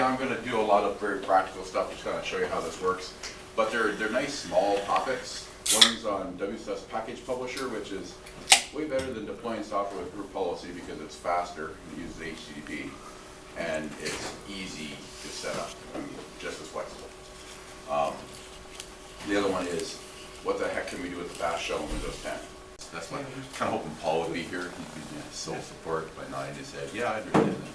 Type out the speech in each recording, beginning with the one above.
I'm going to do a lot of very practical stuff, just kind of show you how this works. But they're nice small topics. One's on WSL package publisher, which is way better than deploying software with group policy because it's faster, it uses HTTP, and it's easy to set up, just as flexible. The other one is, what the heck can we do with the bash shell in Windows 10? That's what, kind of hoping Paul would be here. He's been sole support by nodding his head. Yeah, I understand that.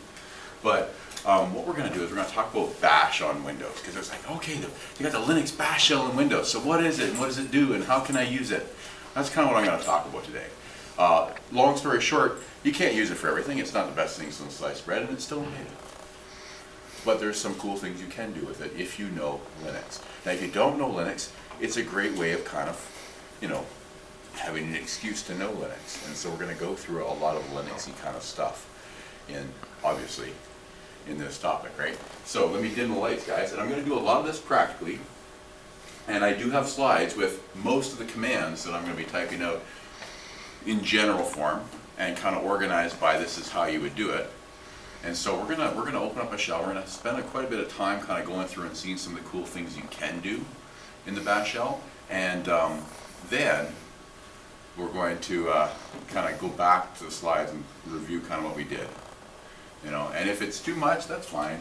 But what we're going to do is we're going to talk about bash on Windows, because it's like, okay, you got the Linux bash shell in Windows, so what is it, and what does it do, and how can I use it? That's kind of what I'm going to talk about today. Long story short, you can't use it for everything. It's not the best thing since sliced bread, and it's still made. But there's some cool things you can do with it if you know Linux. Now, if you don't know Linux, it's a great way of kind of, you know, having an excuse to know Linux. And so we're going to go through a lot of Linuxy kind of stuff obviously, in this topic, right? So let me dim the lights, guys, and I'm going to do a lot of this practically. And I do have slides with most of the commands that I'm going to be typing out in general form and kind of organized by this is how you would do it. And so we're gonna open up a shell. We're gonna spend quite a bit of time kind of going through and seeing some of the cool things you can do in the bash shell, and then we're going to kind of go back to the slides and review kind of what we did. You know, and if it's too much, that's fine.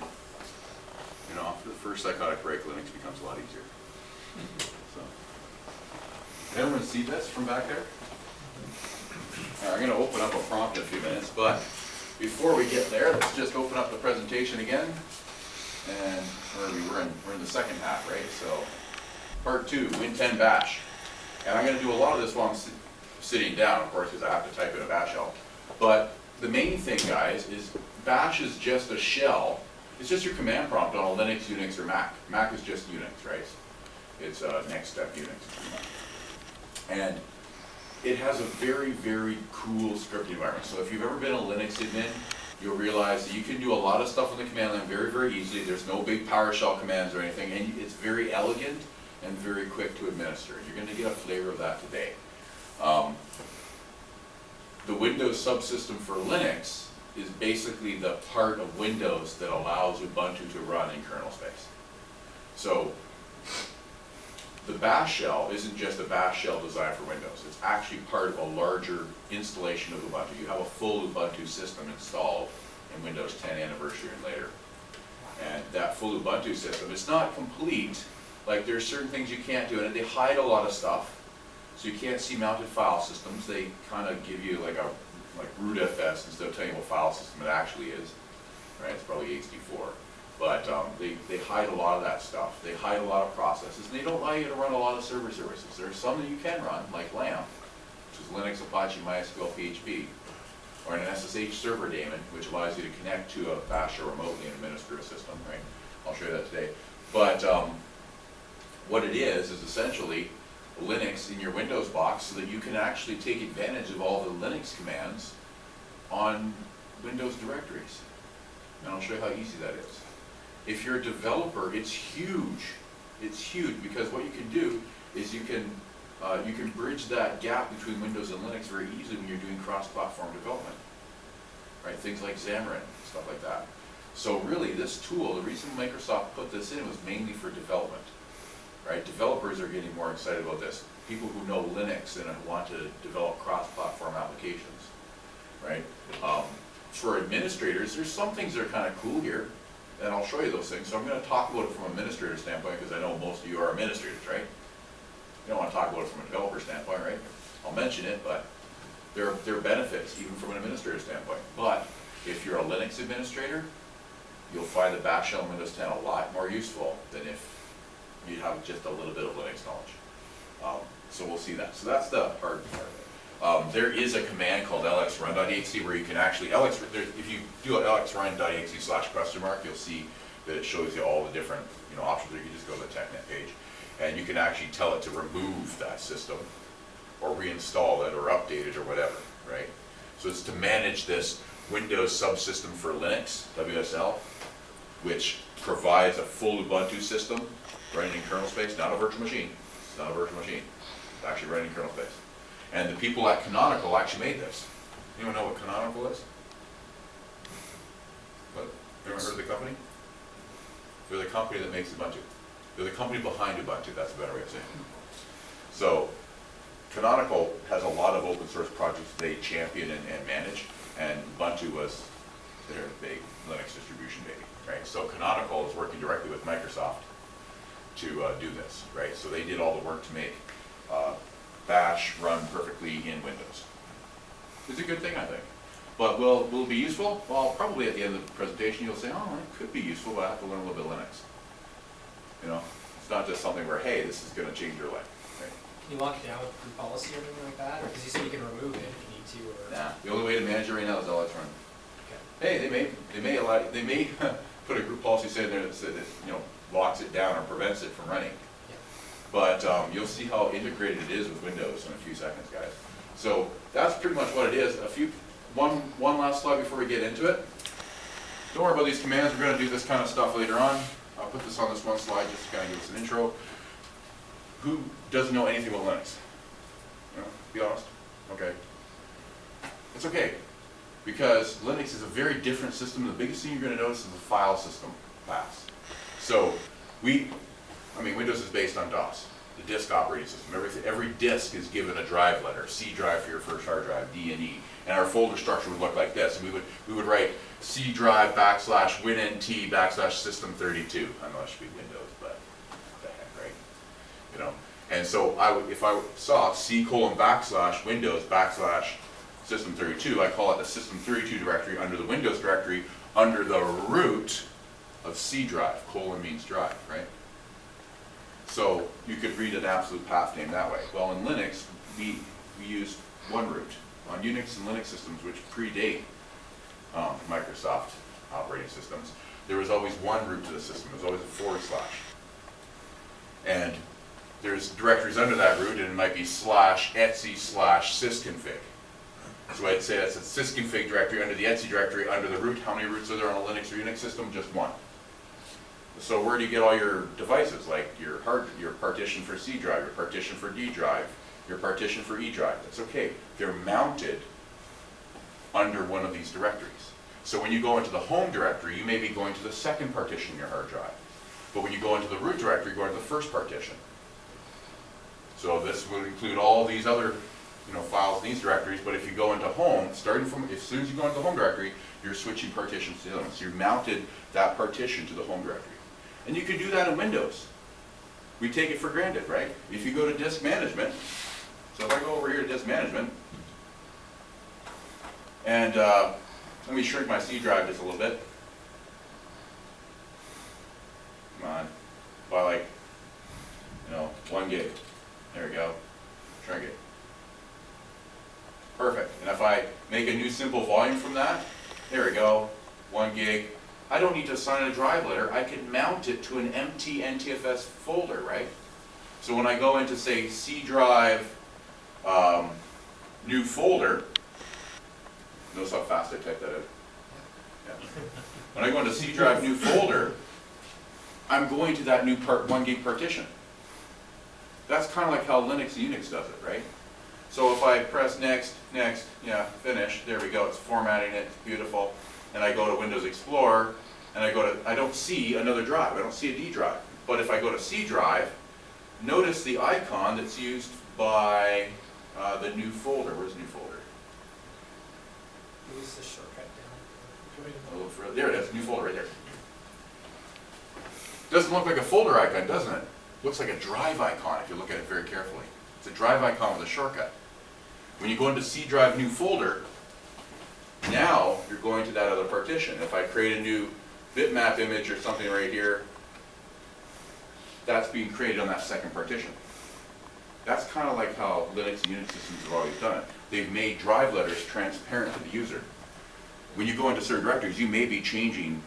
You know, after the first psychotic break, Linux becomes a lot easier. So, can everyone see this from back there? All right, I'm going to open up a prompt in a few minutes, but before we get there, let's just open up the presentation again. And we're in the second half, right? So, part 2, Win 10 bash. And I'm going to do a lot of this while I'm sitting down, of course, because I have to type in a bash shell. But the main thing, guys, is bash is just a shell. It's just your command prompt on a Linux, Unix, or Mac. Mac is just Unix, right? It's next step Unix. And it has a very, very cool scripting environment. So if you've ever been a Linux admin, you'll realize that you can do a lot of stuff on the command line very, very easily. There's no big PowerShell commands or anything, and it's very elegant and very quick to administer. You're going to get a flavor of that today. The Windows subsystem for Linux is basically the part of Windows that allows Ubuntu to run in kernel space. So the bash shell isn't just a bash shell designed for Windows. It's actually part of a larger installation of Ubuntu. You have a full Ubuntu system installed in Windows 10 Anniversary and later. And that full Ubuntu system, it's not complete. Like, there's certain things you can't do, and they hide a lot of stuff. So you can't see mounted file systems. They kind of give you like rootfs instead of telling you what file system it actually is. Right? It's probably HD4. But they hide a lot of that stuff. They hide a lot of processes, and they don't allow you to run a lot of server services. There's some that you can run, like LAMP, which is Linux, Apache, MySQL, PHP, or an SSH server daemon, which allows you to connect to a bash shell remotely and administer a system. Right? I'll show you that today. But what it is essentially Linux in your Windows box, so that you can actually take advantage of all the Linux commands on Windows directories. And I'll show you how easy that is. If you're a developer, it's huge. It's huge because what you can do is you can bridge that gap between Windows and Linux very easily when you're doing cross-platform development. Right? Things like Xamarin, stuff like that. So really, this tool, the reason Microsoft put this in was mainly for development. Right? Developers are getting more excited about this. People who know Linux and want to develop cross-platform applications. Right? For administrators, there's some things that are kind of cool here, and I'll show you those things. So I'm going to talk about it from an administrator standpoint, because I know most of you are administrators, right? You don't want to talk about it from a developer standpoint, right? I'll mention it, but there are benefits even from an administrator standpoint. But if you're a Linux administrator, you'll find the bash shell in Windows 10 a lot more useful than if you have just a little bit of Linux knowledge. So we'll see that. So that's the hard part of it. There is a command called lxrun.exe where you can actually, if you do lxrun.exe/, you'll see that it shows you all the different options. You can just go to the TechNet page, and you can actually tell it to remove that system, or reinstall it, or update it, or whatever, right? So it's to manage this Windows subsystem for Linux, WSL, which provides a full Ubuntu system running in kernel space, not a virtual machine. It's not a virtual machine. It's actually running in kernel space. And the people at Canonical actually made this. Anyone know what Canonical is? But you ever heard of the company? They're the company that makes Ubuntu. They're the company behind Ubuntu, that's a better way of saying it. So, Canonical has a lot of open source projects they champion and manage, and Ubuntu was their big Linux distribution baby, right? So Canonical is working directly with Microsoft to do this, right? So they did all the work to make Bash run perfectly in Windows. It's a good thing, I think. But will it be useful? Well, probably at the end of the presentation you'll say, oh, it could be useful, but I have to learn a little bit of Linux. You know, it's not just something where, hey, this is going to change your life. Right? Can you lock it down with group policy or anything like that? Because you said you can remove it if you need to. Or... Nah, the only way to manage it right now is LX run. Okay. Hey, they may put a group policy saying there that says that, you know, locks it down or prevents it from running. Yeah. But you'll see how integrated it is with Windows in a few seconds, guys. So that's pretty much what it is. One last slide before we get into it. Don't worry about these commands. We're going to do this kind of stuff later on. I'll put this on this one slide just to kind of give us an intro. Who doesn't know anything about Linux? You know, be honest. Okay. It's okay, because Linux is a very different system. The biggest thing you're going to notice is the file system class. So Windows is based on DOS, the disk operating system. Every disk is given a drive letter, C drive for your first hard drive, D and E. And our folder structure would look like this. And we would write C drive / WinNT / System32. I know it should be Windows, but what the heck, right? You know. And so if I saw C : Windows / System32, I call it the System32 directory under the Windows directory under the root of C drive. : means drive, right? So you could read an absolute path name that way. Well, in Linux, we use one root. On Unix and Linux systems, which predate Microsoft operating systems, there was always one root to the system. There was always a /. And there's directories under that root, and it might be /etc/ /sysconfig. So I'd say that's a sysconfig directory under the etc directory under the root. How many roots are there on a Linux or Unix system? Just one. So where do you get all your devices, like your partition for C drive, your partition for D drive, your partition for E drive? That's okay. They're mounted under one of these directories. So when you go into the home directory, you may be going to the second partition in your hard drive. But when you go into the root directory, you go into the first partition. So this would include all these other files in these directories, but if you go into home, as soon as you go into the home directory, you're switching partitions to the other one. So you mounted that partition to the home directory. And you can do that in Windows. We take it for granted, right? If you go to disk management, so if I go over here to disk management, and let me shrink my C drive just a little bit. Come on, by 1 gig. There we go, shrink it. Perfect, and if I make a new simple volume from that, there we go, 1 gig. I don't need to assign a drive letter. I can mount it to an empty NTFS folder, right? So when I go into, say, C drive, new folder, notice how fast I typed that out? Yeah. When I go into C drive, new folder, I'm going to that new 1 gig partition. That's kind of like how Linux and Unix does it, right? So if I press next, yeah, finish, there we go, it's formatting it, beautiful. And I go to Windows Explorer, and I don't see another drive, I don't see a D drive. But if I go to C drive, notice the icon that's used by the new folder. Where's the new folder? Use the shortcut down. A little further. There it is, new folder right there. Doesn't look like a folder icon, doesn't it? Looks like a drive icon if you look at it very carefully. It's a drive icon with a shortcut. When you go into C drive new folder, now you're going to that other partition. If I create a new bitmap image or something right here, that's being created on that second partition. That's kind of like how Linux and Unix systems have always done it. They've made drive letters transparent to the user. When you go into certain directories, you may be changing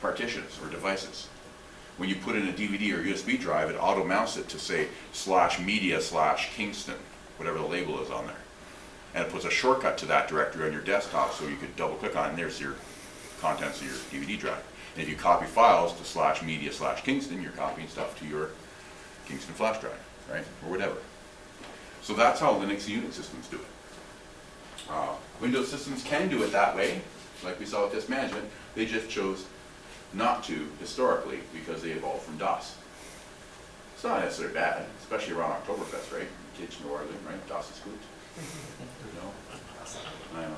partitions or devices. When you put in a DVD or USB drive, it auto-mounts it to say /media/Kingston, whatever the label is on there. And it puts a shortcut to that directory on your desktop so you could double click on it, and there's your contents of your DVD drive. And if you copy files to /media/Kingston, you're copying stuff to your Kingston flash drive, right? Or whatever. So that's how Linux and Unix systems do it. Windows systems can do it that way, like we saw with disk management. They just chose not to historically because they evolved from DOS. It's not necessarily bad, especially around Oktoberfest, right? Kids in New Orleans, right? DOS is good. No? I know.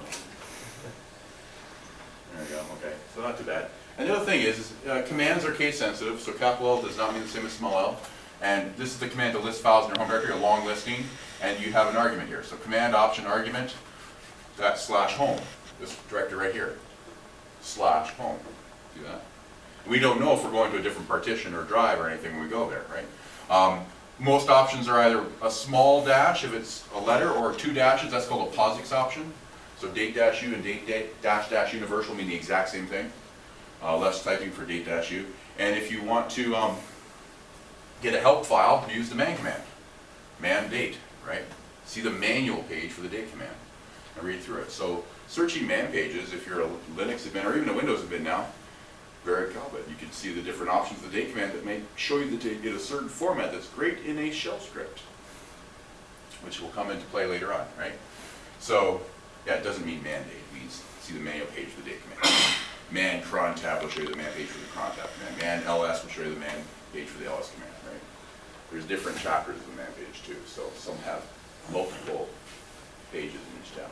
There we go, okay. So not too bad. And the other thing is commands are case sensitive, so capital L does not mean the same as small l. And this is the command to list files in your home directory, a long listing, and you have an argument here. So command option argument, that's /home, this directory right here, /home. See that? We don't know if we're going to a different partition or drive or anything when we go there, right? Most options are either a small dash if it's a letter, or 2 dashes, that's called a POSIX option. So date-u and date-dash universal mean the exact same thing. Less typing for date-u. And if you want to get a help file, use the man command. Man date, right? See the manual page for the date command and read through it. So searching man pages, if you're a Linux admin or even a Windows admin now, very common. You can see the different options of the date command that may show you the date in a certain format that's great in a shell script, which will come into play later on, right? So, yeah, it doesn't mean man date. It means see the manual page for the date command. Man cron tab will show you the man page for the cron tab command. Man ls will show you the man page for the ls command, right? There's different chapters of the man page too, so some have multiple pages in each tab.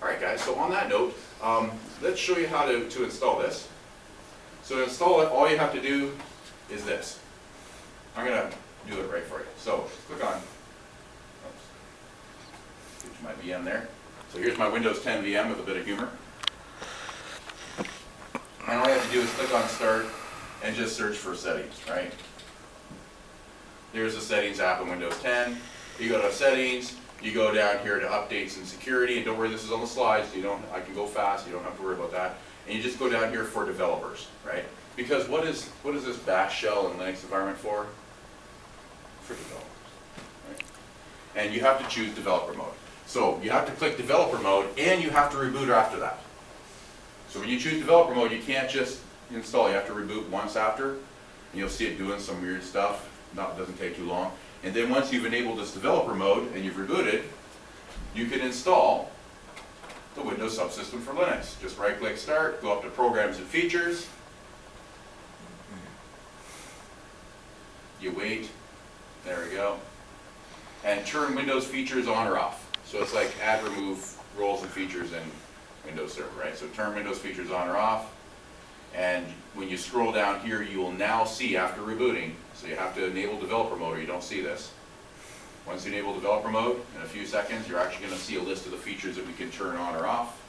All right, guys, so on that note, let's show you how to install this. So to install it, all you have to do is this. I'm going to do it right for you. So click on, oops, get my VM there. So here's my Windows 10 VM with a bit of humor. And all you have to do is click on Start and just search for settings, right? There's the Settings app in Windows 10. You go to Settings, you go down here to Updates and Security, and don't worry, this is on the slides. I can go fast, you don't have to worry about that. And you just go down here for developers, right? Because what is this bash shell and Linux environment for? For developers, right? And you have to choose developer mode. So you have to click developer mode and you have to reboot after that. So when you choose developer mode, you can't just install, you have to reboot once after. And you'll see it doing some weird stuff. It doesn't take too long. And then once you've enabled this developer mode and you've rebooted, you can install the Windows Subsystem for Linux. Just right-click Start, go up to Programs and Features. You wait, there we go. And turn Windows features on or off. So it's like add, remove roles and features in Windows Server, right? So turn Windows features on or off. And when you scroll down here, you will now see after rebooting, so you have to enable developer mode or you don't see this. Once you enable developer mode, in a few seconds, you're actually going to see a list of the features that we can turn on or off.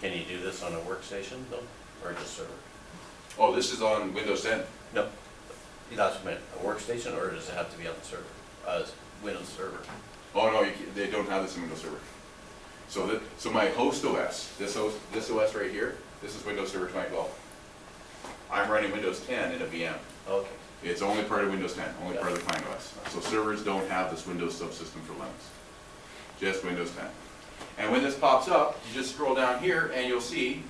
Can you do this on a workstation, though, or just server? Oh, this is on Windows 10. No, that's what I meant. A workstation, or does it have to be on the server? Windows Server. Oh no, they don't have this in Windows Server. So my host OS, this OS right here, this is Windows Server 2012. I'm running Windows 10 in a VM. Okay. It's only part of Windows 10, only part of the client OS. So servers don't have this Windows Subsystem for Linux. Just Windows 10. And when this pops up, you just scroll down here and you'll see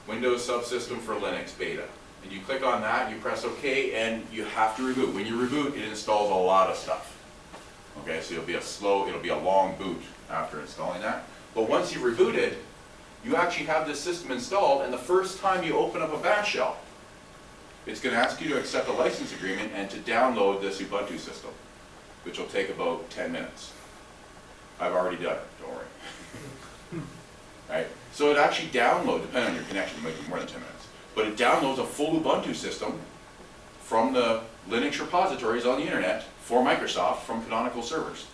Windows Subsystem for Linux Beta. And you click on that, you press OK, and you have to reboot. When you reboot, it installs a lot of stuff. Okay, so it'll be a long boot after installing that. But once you've rebooted, you actually have this system installed, and the first time you open up a bash shell, it's going to ask you to accept a license agreement and to download this Ubuntu system, which will take about 10 minutes. I've already done it, don't worry. Right? So it actually downloads, depending on your connection, it might be more than 10 minutes, but it downloads a full Ubuntu system from the Linux repositories on the internet for Microsoft from canonical servers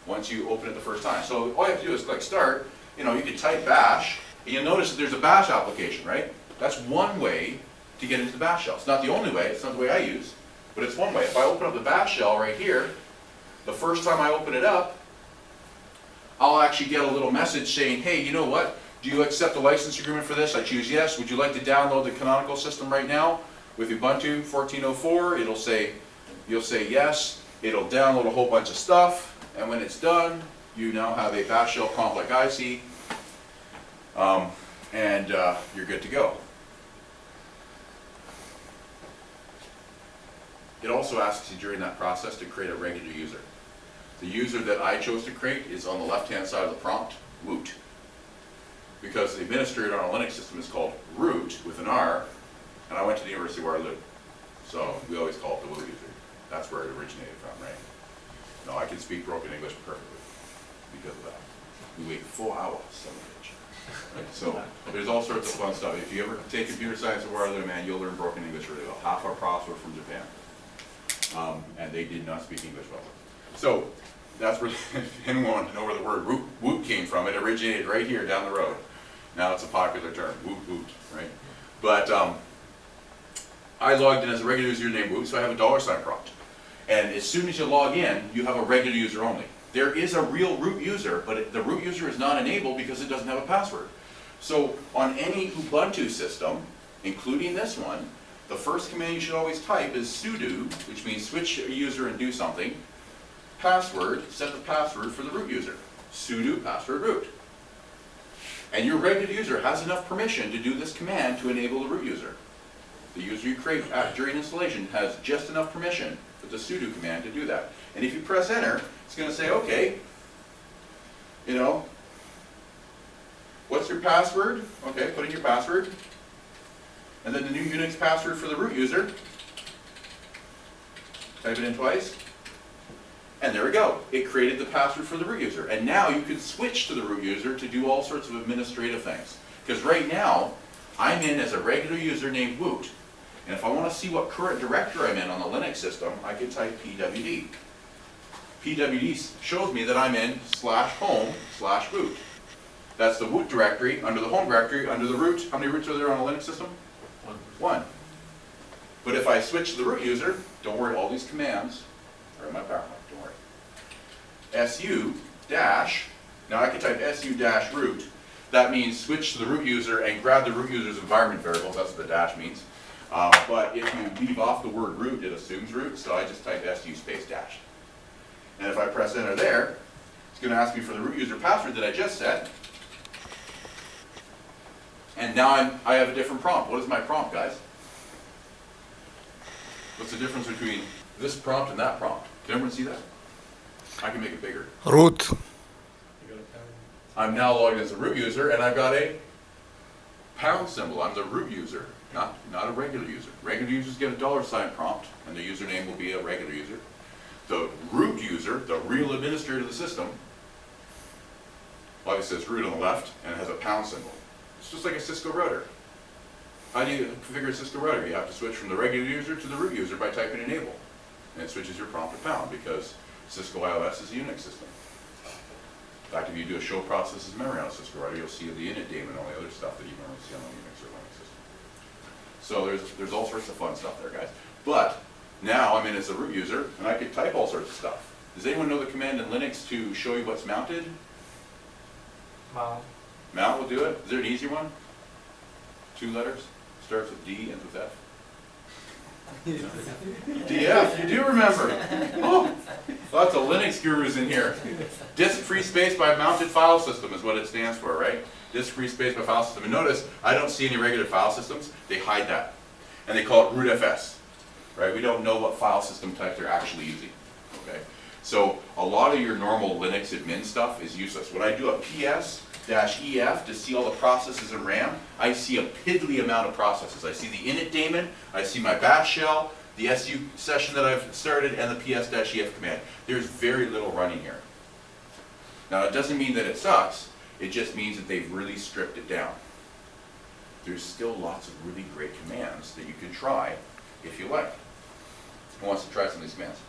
once you open it the first time. So all you have to do is click Start. You can type bash, and you'll notice that there's a bash application, right? That's one way to get into the bash shell. It's not the only way, it's not the way I use, but it's one way. If I open up the bash shell right here, the first time I open it up, I'll actually get a little message saying, hey, you know what? Do you accept a license agreement for this? I choose yes. Would you like to download the canonical system right now with Ubuntu 14.04? You'll say yes. It'll download a whole bunch of stuff, and when it's done, you now have a bash shell comp like I see, and you're good to go. It also asks you during that process to create a regular user. The user that I chose to create is on the left-hand side of the prompt, woot. because the administrator on a Linux system is called root with an R, and I went to the university where I lived. So we always call it the root user. That's where it originated from, right? No, I can speak broken English perfectly because of that. We wait 4 hours, son of a bitch. Right? So there's all sorts of fun stuff. If you ever take computer science where I live, man, you'll learn broken English really well. Half our profs were from Japan, and they did not speak English well. So that's where, if anyone wants to know where the word woot came from, it originated right here down the road. Now it's a popular term, woot, right? But I logged in as a regular user named Woot, so I have a $ prompt. And as soon as you log in, you have a regular user only. There is a real root user, but the root user is not enabled because it doesn't have a password. So on any Ubuntu system, including this one, the first command you should always type is sudo, which means switch a user and do something, password, set the password for the root user. Sudo password root. And your regular user has enough permission to do this command to enable the root user. The user you create during installation has just enough permission with the sudo command to do that. And if you press enter, it's going to say, okay, you know, what's your password? Okay, put in your password. And then the new Unix password for the root user. Type it in twice. And there we go. It created the password for the root user. And now you can switch to the root user to do all sorts of administrative things. Because right now, I'm in as a regular user named Woot. And if I want to see what current directory I'm in on the Linux system, I can type pwd. Pwd shows me that I'm in /home/root. That's the Woot directory, under the home directory, under the root. How many roots are there on a Linux system? One. But if I switch to the root user, don't worry, all these commands are in my PowerPoint, don't worry. su dash, now I can type su dash root. That means switch to the root user and grab the root user's environment variables, that's what the dash means. But if you leave off the word root, it assumes root, so I just type su space dash. And if I press enter there, it's going to ask me for the root user password that I just set. And now I have a different prompt. What is my prompt, guys? What's the difference between this prompt and that prompt? Can everyone see that? I can make it bigger. Root. I'm now logged in as a root user, and I've got a pound symbol. I'm the root user, not a regular user. Regular users get a $ prompt, and the username will be a regular user. The root user, the real administrator of the system, obviously says root on the left, and it has a pound symbol. It's just like a Cisco router. How do you configure a Cisco router? You have to switch from the regular user to the root user by typing enable. And it switches your prompt to pound, because Cisco IOS is a Unix system. In fact, if you do a show processes memory on a Cisco router, you'll see the init daemon and all the other stuff that you normally see on a Unix or Linux system. So there's all sorts of fun stuff there, guys. But now I'm in as a root user, and I could type all sorts of stuff. Does anyone know the command in Linux to show you what's mounted? Mount. Mount will do it. Is there an easy one? 2 letters. Starts with D, ends with F. DF, you do remember. Oh, lots of Linux gurus in here. Disk free space by mounted file system is what it stands for, right? Disk free space by file system. And notice, I don't see any regular file systems. They hide that. And they call it rootfs. Right? We don't know what file system type they're actually using. Okay? So a lot of your normal Linux admin stuff is useless. When I do a ps-ef to see all the processes in RAM, I see a piddly amount of processes. I see the init daemon, I see my bash shell, the su session that I've started, and the ps-ef command. There's very little running here. Now it doesn't mean that it sucks, it just means that they've really stripped it down. There's still lots of really great commands that you can try if you like. Who wants to try some of these commands?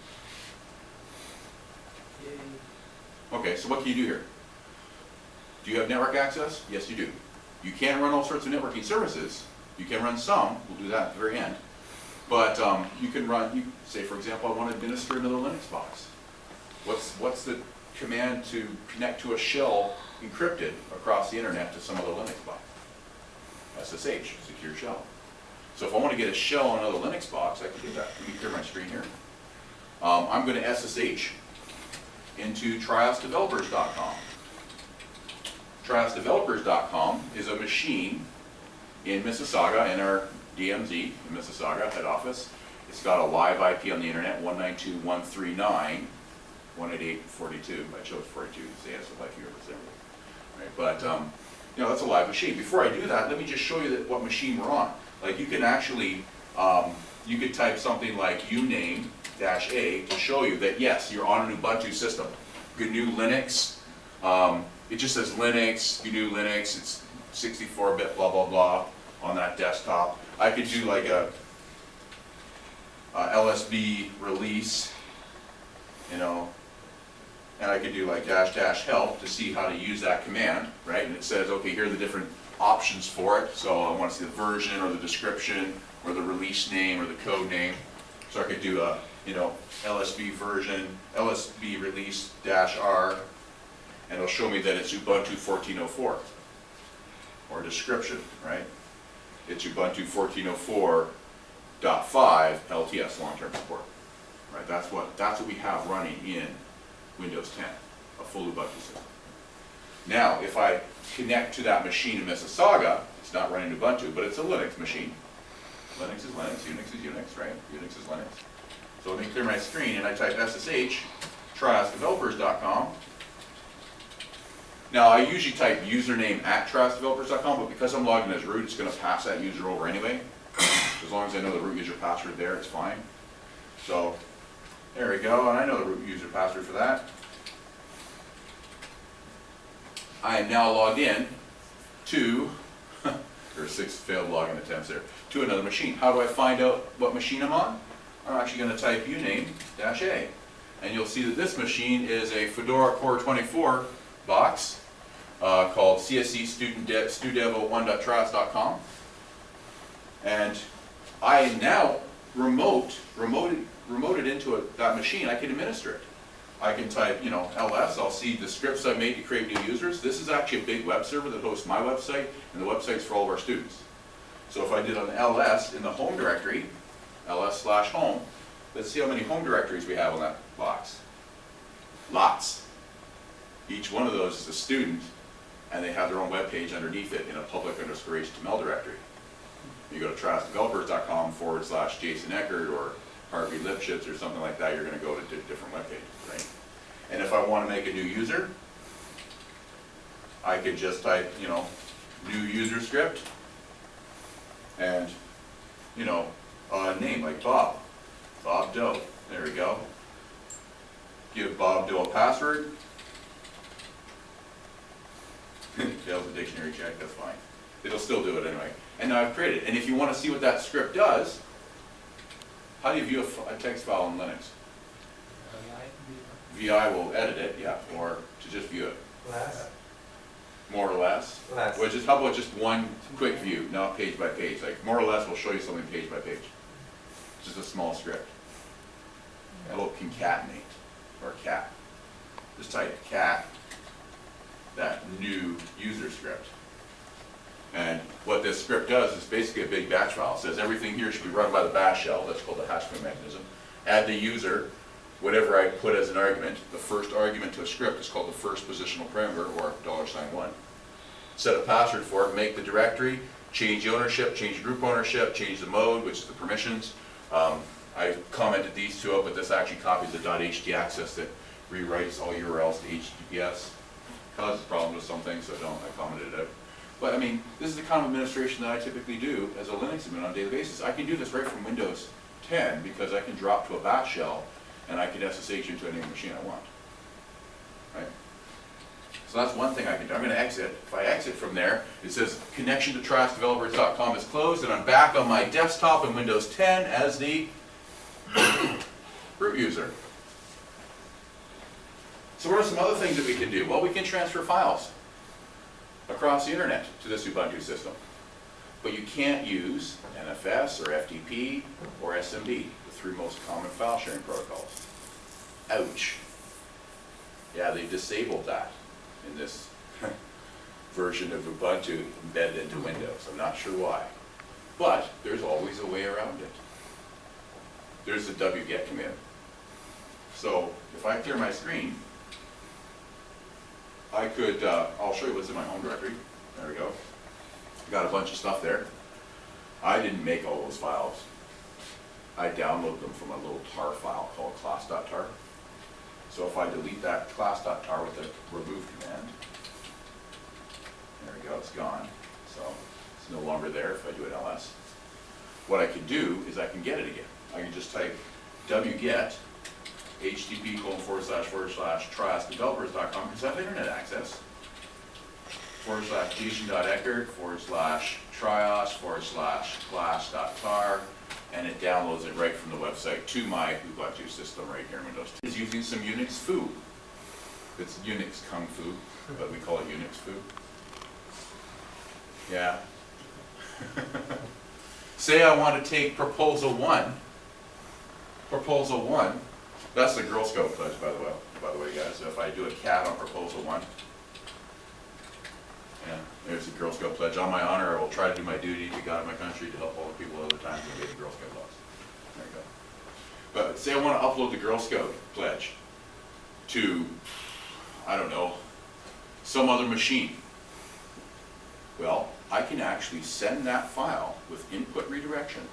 Okay, so what can you do here? Do you have network access? Yes, you do. You can run all sorts of networking services. You can run some. We'll do that at the very end. But you can run, say for example, I want to administer another Linux box. What's the command to connect to a shell encrypted across the internet to some other Linux box? SSH, Secure Shell. So if I want to get a shell on another Linux box, I can do that. Let me clear my screen here. I'm going to SSH into triosdevelopers.com. Triosdevelopers.com is a machine in Mississauga, in our DMZ in Mississauga head office. It's got a live IP on the internet, 192.139, 188.42. I chose 42 to say it's a life year, right? But you know, that's a live machine. Before I do that, let me just show you that what machine we're on. Like you can actually, you could type something like uname-a to show you that yes, you're on an Ubuntu system. GNU Linux, it just says Linux, GNU Linux, it's 64-bit blah blah blah on that desktop. I could do like a LSB release, you know, and I could do like --help to see how to use that command, right? And it says, okay, here are the different options for it. So I want to see the version or the description or the release name or the code name. So I could do a, you know, LSB version, LSB release -r, and it'll show me that it's Ubuntu 14.04 or description, right? It's Ubuntu 14.04.5 LTS long-term support, right? That's what we have running in Windows 10, a full Ubuntu system. Now, if I connect to that machine in Mississauga, it's not running Ubuntu, but it's a Linux machine. Linux is Linux, Unix is Unix, right? Unix is Linux. So let me clear my screen and I type SSH, triasdevelopers.com. Now, I usually type username at triasdevelopers.com, but because I'm logged in as root, it's going to pass that user over anyway. As long as I know the root user password there, it's fine. So, there we go, and I know the root user password for that. I am now logged in to, there are 6 failed login attempts there, to another machine. How do I find out what machine I'm on? I'm actually going to type uname-a, and you'll see that this machine is a Fedora Core 24 box called CSC studevo1.trias.com, and I now remoted into that machine. I can administer it. I can type, you know, ls, I'll see the scripts I've made to create new users. This is actually a big web server that hosts my website, and the website's for all of our students. So if I did an ls in the home directory, ls/home, let's see how many home directories we have on that box. Lots. Each one of those is a student, and they have their own web page underneath it in a public_HTML directory. You go to triasdevelopers.com/Jason Eckert or Harvey Lipschitz or something like that, you're going to go to different web pages, right? And if I want to make a new user, I could just type, you know, new user script, and, you know, a name like Bob Doe. There we go. Give Bob Doe a password. Fails the dictionary check, that's fine. It'll still do it anyway. And now I've created it. And if you want to see what that script does, how do you view a text file in Linux? VI will edit it, yeah, or to just view it. Less. More or less? Less. Well, just, how about just one quick view, not page by page? Like, more or less will show you something page by page. Just a small script. A little concatenate, or cat. Just type cat, that new user script. And what this script does is basically a big batch file. It says everything here should be run by the bash shell, that's called the hash point mechanism. Add the user, whatever I put as an argument. The first argument to a script is called the first positional parameter, or $1. Set a password for it, make the directory, change the ownership, change the group ownership, change the mode, which is the permissions. I commented these two out, but this actually copies the .htaccess that rewrites all URLs to HTTPS. Causes problems with some things, so I commented it out. But I mean, this is the kind of administration that I typically do as a Linux admin on a daily basis. I can do this right from Windows 10 because I can drop to a bash shell and I can SSH into any machine I want. Right? So that's one thing I can do. I'm going to exit. If I exit from there, it says connection to triasdevelopers.com is closed, and I'm back on my desktop in Windows 10 as the root user. So what are some other things that we can do? Well, we can transfer files across the internet to this Ubuntu system. But you can't use NFS or FTP or SMB, the 3 most common file sharing protocols. Ouch. Yeah, they disabled that in this version of Ubuntu embedded into Windows. I'm not sure why. But there's always a way around it. There's the wget command. So if I clear my screen, I could, I'll show you what's in my home directory. There we go. Got a bunch of stuff there. I didn't make all those files. I downloaded them from a little tar file called class.tar. So if I delete that class.tar with the remove command, There we go, it's gone. So it's no longer there if I do an ls. What I can do is I can get it again. I can just type wget http://triosdevelopers.com because I have internet access. /jason.eckert/trios/class.tar, and it downloads it right from the website to my Ubuntu system right here in Windows 10. It's using some Unix foo. It's Unix Kung Fu, but we call it Unix foo. Yeah. Say I want to take proposal one. Proposal one, that's the Girl Scout pledge, by the way, guys. So if I do a cat on proposal one, yeah, there's the Girl Scout pledge. On my honor, I will try to do my duty to God and my country to help all the people other times obey the Girl Scout laws. There you go. But say I want to upload the Girl Scout pledge to, I don't know, some other machine. Well, I can actually send that file with input redirection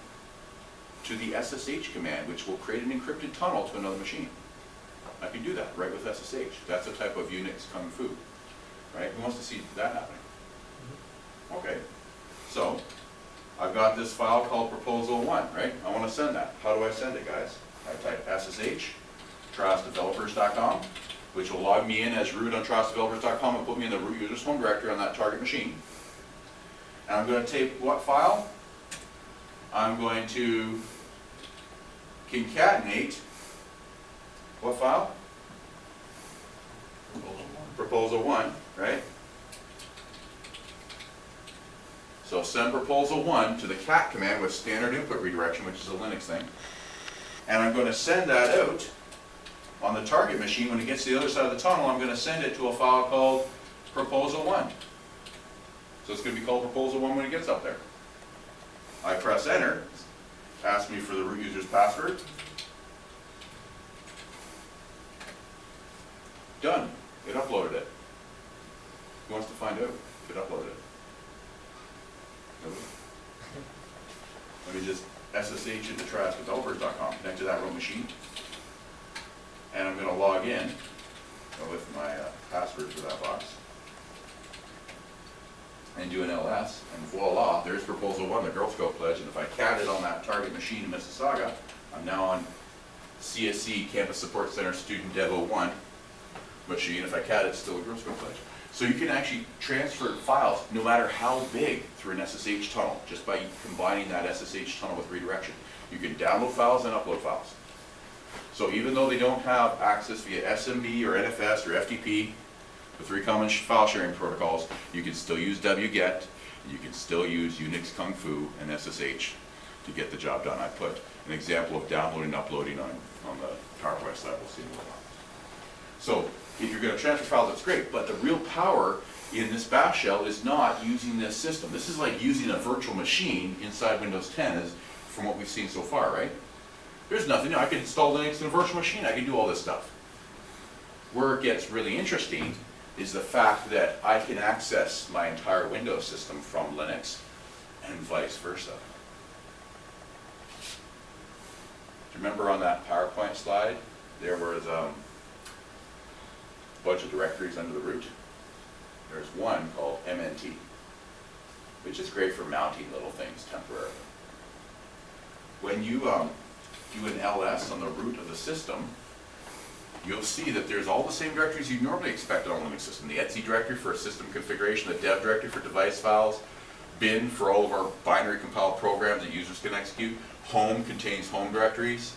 to the SSH command, which will create an encrypted tunnel to another machine. I can do that right with SSH. That's a type of Unix Kung Fu, right? Who wants to see that happening? Okay, so I've got this file called proposal one, right? I want to send that. How do I send it, guys? I type SSH, triosdevelopers.com, which will log me in as root on triosdevelopers.com and put me in the root user's home directory on that target machine. And I'm going to take what file? I'm going to concatenate what file? Proposal one, right? So send proposal one to the cat command with standard input redirection, which is a Linux thing. And I'm going to send that out on the target machine. When it gets to the other side of the tunnel, I'm going to send it to a file called proposal one. So it's going to be called proposal one when it gets up there. I press enter, asks me for the root user's password. Done. It uploaded it. Who wants to find out if it uploaded it? Nobody. Let me just SSH into triosdevelopers.com, connect to that real machine. And I'm going to log in with my password for that box. And do an ls, and voila, there's proposal one, the Girl Scout pledge. And if I cat it on that target machine in Mississauga, I'm now on CSC, Campus Support Center Student Devo 1 machine. If I cat it, it's still a Girl Scout pledge. So you can actually transfer files, no matter how big, through an SSH tunnel, just by combining that SSH tunnel with redirection. You can download files and upload files. So even though they don't have access via SMB or NFS or FTP, the three common file sharing protocols, you can still use wget, and you can still use Unix Kung Fu and SSH to get the job done. I put an example of downloading and uploading on the PowerPoint slide we'll see in a little while. So if you're going to transfer files, that's great, but the real power in this bash shell is not using this system. This is like using a virtual machine inside Windows 10, as from what we've seen so far, right? There's nothing, I can install Linux in a virtual machine, I can do all this stuff. Where it gets really interesting is the fact that I can access my entire Windows system from Linux and vice versa. Do you remember on that PowerPoint slide, there was a bunch of directories under the root? There's one called MNT, which is great for mounting little things temporarily. When you do an ls on the root of the system, you'll see that there's all the same directories you normally expect on a Linux system. The etc directory for system configuration, the dev directory for device files, bin for all of our binary compiled programs that users can execute, home contains home directories,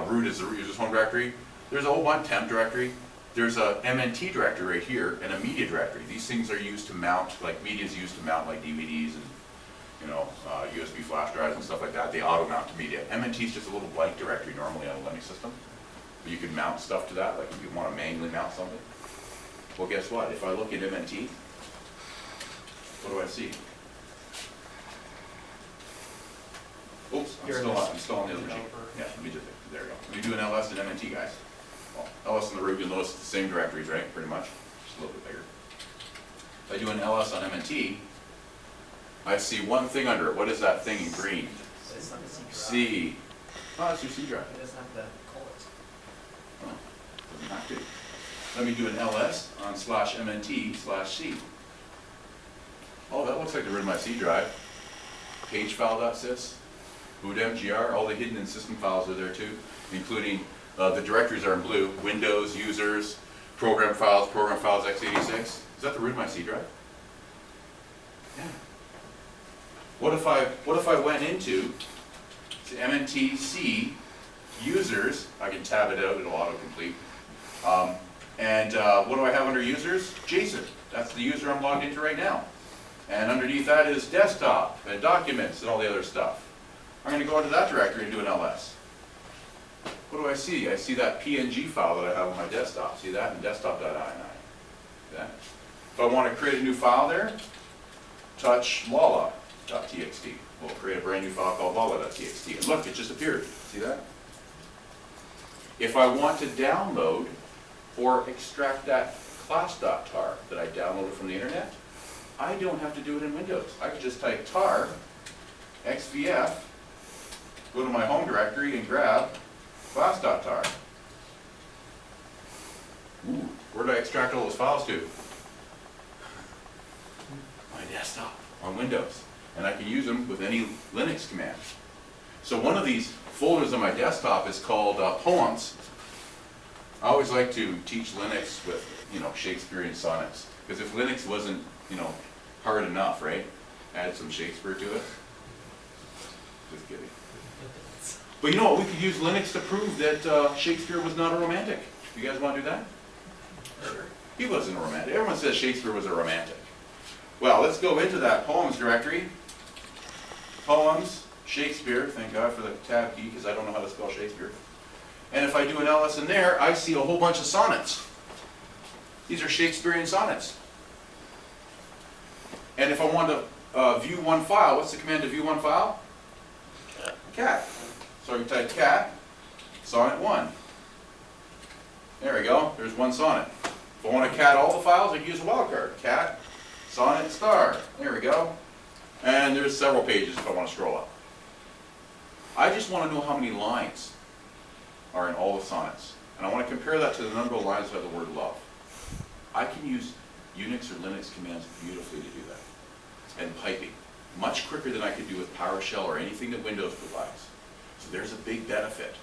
root is the root user's home directory. There's a whole bunch, temp directory. There's a MNT directory right here and a media directory. These things are used to mount, like media is used to mount like DVDs and USB flash drives and stuff like that. They auto mount to media. MNT is just a little blank directory normally on a Linux system. But you can mount stuff to that, like if you want to manually mount something. Well, guess what? If I look at MNT, what do I see? Oops, I'm still on the other machine. Yeah, let me just, there we go. Let me do an ls and MNT, guys. Well, ls and the root, you'll notice it's the same directories, right? Pretty much, just a little bit bigger. If I do an ls on MNT, I see one thing under it. What is that thing in green? It's not the C drive. C. Oh, that's your C drive. It doesn't have the colons. Oh, doesn't have to. Let me do an ls on /mnt/c. Oh, that looks like the root of my C drive. Page file.sys, boot mgr, all the hidden in system files are there too, including the directories are in blue, Windows, users, program files x86. Is that the root of my C drive? Yeah. What if I went into mnt c users, I can tab it out, it'll autocomplete. And what do I have under users? JSON. That's the user I'm logged into right now. And underneath that is desktop and documents and all the other stuff. I'm going to go into that directory and do an ls. What do I see? I see that PNG file that I have on my desktop. See that in desktop.ini. That. If I want to create a new file there, touch lala.txt. We'll create a brand new file called lala.txt. And look, it just appeared. See that? If I want to download or extract that class.tar that I downloaded from the internet, I don't have to do it in Windows. I could just type tar, xvf, go to my home directory and grab class.tar. Ooh, where do I extract all those files to? My desktop on Windows. And I can use them with any Linux command. So one of these folders on my desktop is called poems. I always like to teach Linux with, Shakespearean sonnets. Because if Linux wasn't, hard enough, right? Add some Shakespeare to it. Just kidding. But you know what? We could use Linux to prove that Shakespeare was not a romantic. You guys want to do that? Sure. He wasn't a romantic. Everyone says Shakespeare was a romantic. Well, let's go into that poems directory. Poems, Shakespeare. Thank God for the tab key because I don't know how to spell Shakespeare. And if I do an ls in there, I see a whole bunch of sonnets. These are Shakespearean sonnets. And if I want to view one file, what's the command to view one file? Cat. So I can type cat, sonnet 1. There we go, there's one sonnet. If I want to cat all the files, I can use a wildcard. Cat, sonnet, star. There we go. And there's several pages if I want to scroll up. I just want to know how many lines are in all the sonnets. And I want to compare that to the number of lines that have the word love. I can use Unix or Linux commands beautifully to do that. And piping, much quicker than I could do with PowerShell or anything that Windows provides. So there's a big benefit.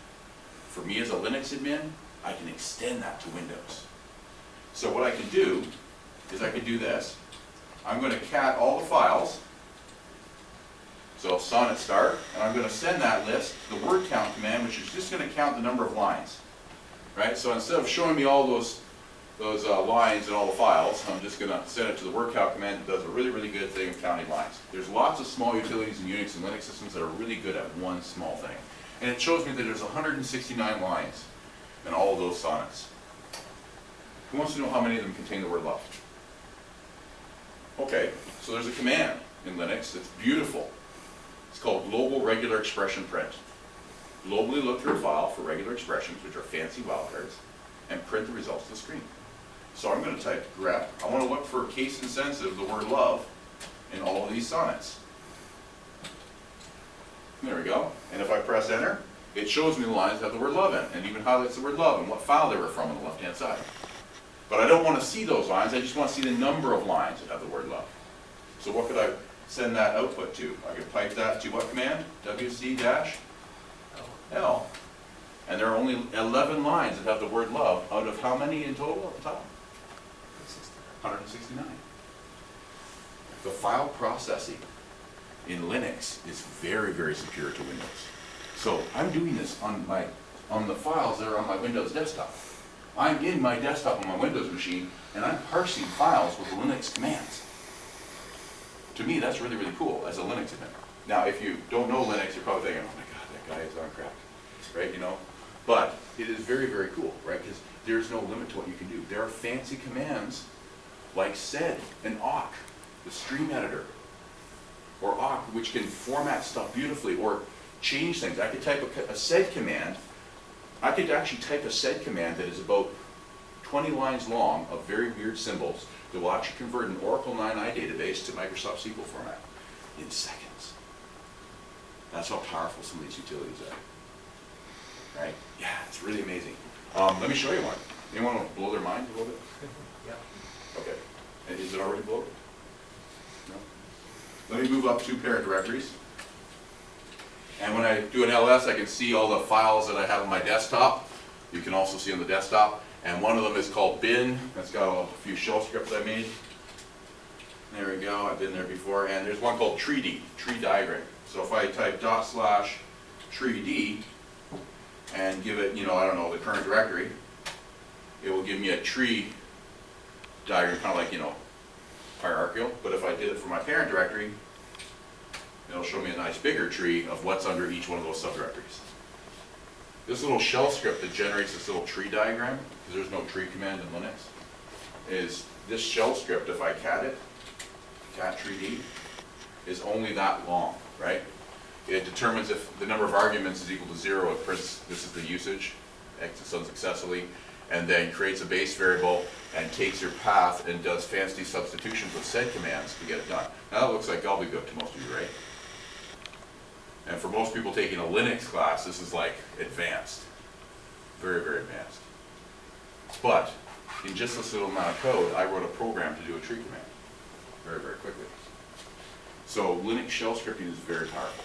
For me as a Linux admin, I can extend that to Windows. So what I can do is I can do this. I'm going to cat all the files. So sonnet start, and I'm going to send that list to the word count command, which is just going to count the number of lines. Right? So instead of showing me all those lines and all the files, I'm just going to send it to the word count command that does a really, really good thing of counting lines. There's lots of small utilities in Unix and Linux systems that are really good at one small thing. And it shows me that there's 169 lines in all of those sonnets. Who wants to know how many of them contain the word love? Okay, so there's a command in Linux that's beautiful. It's called global regular expression print. Globally look through a file for regular expressions, which are fancy wildcards, and print the results to the screen. So I'm going to type grep. I want to look for case insensitive, the word love, in all of these sonnets. There we go. And if I press enter, it shows me the lines that have the word love in, and even highlights the word love and what file they were from on the left-hand side. But I don't want to see those lines, I just want to see the number of lines that have the word love. So what could I send that output to? I could pipe that to what command? WC-L. And there are only 11 lines that have the word love out of how many in total at the top? 169. The file processing in Linux is very, very superior to Windows. So I'm doing this on the files that are on my Windows desktop. I'm in my desktop on my Windows machine, and I'm parsing files with Linux commands. To me, that's really, really cool as a Linux admin. Now, if you don't know Linux, you're probably thinking, oh my God, that guy is on crack, right? But it is very, very cool, right? Because there's no limit to what you can do. There are fancy commands like sed and awk, the stream editor, or awk, which can format stuff beautifully or change things. I could type a sed command. I could actually type a sed command that is about 20 lines long of very weird symbols that will actually convert an Oracle 9i database to Microsoft SQL format in seconds. That's how powerful some of these utilities are. Right? Yeah, it's really amazing. Let me show you one. Anyone want to blow their mind a little bit? Yeah. Okay. And is it already blown? No? Let me move up 2 parent directories. And when I do an ls, I can see all the files that I have on my desktop. You can also see on the desktop. And one of them is called bin. That's got a few shell scripts I made. There we go, I've been there before. And there's one called tree diagram. So if I type /treed and give it, you know, I don't know, the current directory, it will give me a tree diagram, kind of like, you know, hierarchical. But if I did it for my parent directory, it'll show me a nice bigger tree of what's under each one of those subdirectories. This little shell script that generates this little tree diagram, because there's no tree command in Linux, is this shell script, if I cat it, cat treed, is only that long, right? It determines if the number of arguments is equal to 0, it prints this is the usage, exits unsuccessfully, and then creates a base variable and takes your path and does fancy substitutions with sed commands to get it done. Now that looks like gobbledygook to most of you, right? And for most people taking a Linux class, this is like advanced. Very, very advanced. But in just this little amount of code, I wrote a program to do a tree command very, very quickly. So Linux shell scripting is very powerful.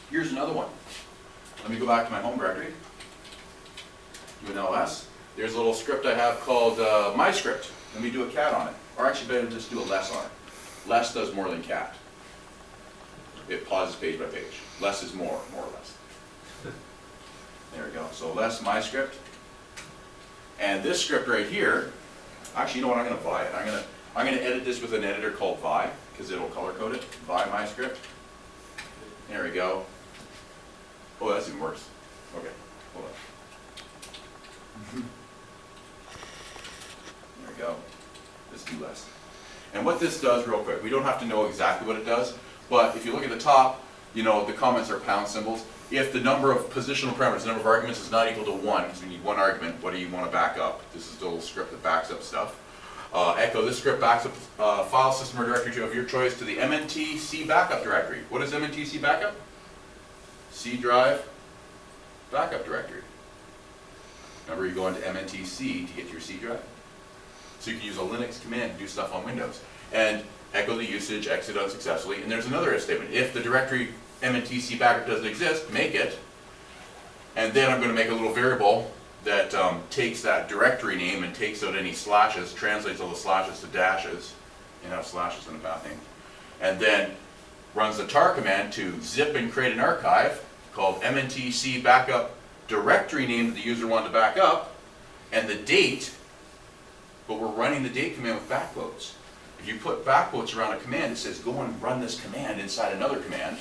Here's another one. Let me go back to my home directory. Do an ls. There's a little script I have called myscript. Let me do a cat on it. Or actually better just do a less on it. Less does more than cat. It pauses page by page. Less is more or less. There we go. So less myscript. And this script right here, actually, you know what? I'm going to vi it. I'm going to edit this with an editor called vi, because it'll color code it. Vi myscript. There we go. Oh, that's even worse. Okay, hold on. There we go. Let's do less. And what this does, real quick, we don't have to know exactly what it does, but if you look at the top, you know, the comments are pound symbols. If the number of positional parameters, the number of arguments is not equal to 1, because we need 1 argument, what do you want to back up? This is the little script that backs up stuff. Echo, this script backs up file system or directory of your choice to the MNT-C backup directory. What is MNT-C backup? C drive backup directory. Remember, you go into MNT-C to get to your C drive? So you can use a Linux command to do stuff on Windows. And echo the usage, exit unsuccessfully. And there's another if statement. If the directory MNT-C backup doesn't exist, make it. And then I'm going to make a little variable that takes that directory name and takes out any slashes, translates all the slashes to dashes, and have slashes in the path name. And then runs the tar command to zip and create an archive called MNT-C backup directory name that the user wanted to back up, and the date, but we're running the date command with backquotes. If you put backquotes around a command, it says go and run this command inside another command,